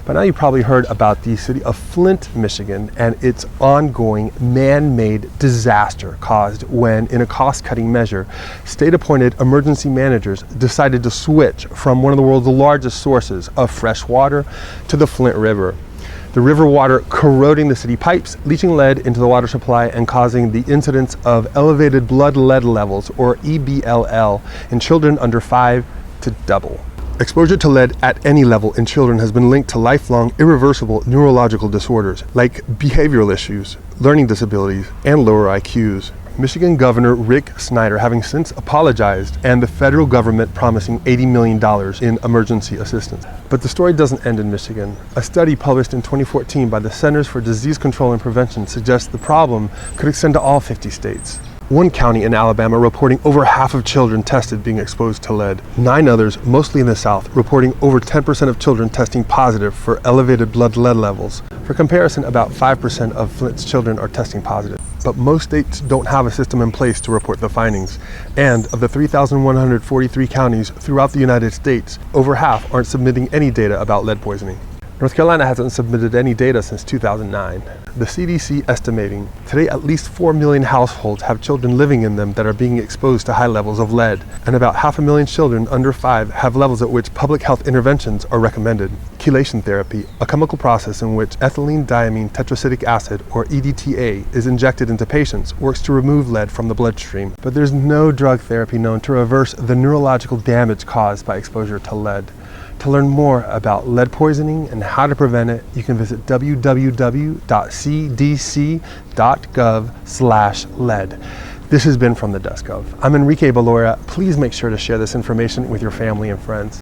By now you've probably heard about the city of Flint, Michigan, and its ongoing man-made disaster caused when, in a cost-cutting measure, state-appointed emergency managers decided to switch from one of the world's largest sources of fresh water to the Flint River. The river water corroding the city pipes, leaching lead into the water supply, and causing the incidence of elevated blood lead levels, or EBLL, in children under 5 to double. Exposure to lead at any level in children has been linked to lifelong, irreversible neurological disorders like behavioral issues, learning disabilities, and lower IQs. Michigan Governor Rick Snyder having since apologized, and the federal government promising $80 million in emergency assistance. But the story doesn't end in Michigan. A study published in 2014 by the Centers for Disease Control and Prevention suggests the problem could extend to all 50 states. One county in Alabama reporting over half of children tested being exposed to lead. 9 others, mostly in the South, reporting over 10% of children testing positive for elevated blood lead levels. For comparison, about 5% of Flint's children are testing positive. But most states don't have a system in place to report the findings. And of the 3,143 counties throughout the United States, over half aren't submitting any data about lead poisoning. North Carolina hasn't submitted any data since 2009. The CDC estimating today at least 4 million households have children living in them that are being exposed to high levels of lead, and about 500,000 children under 5 have levels at which public health interventions are recommended. Chelation therapy, a chemical process in which ethylene diamine tetracetic acid, or EDTA, is injected into patients, works to remove lead from the bloodstream. But there's no drug therapy known to reverse the neurological damage caused by exposure to lead. To learn more about lead poisoning and how to prevent it, you can visit www.cdc.gov/lead. This has been From the Desk of. I'm Enrique Baloria. Please make sure to share this information with your family and friends.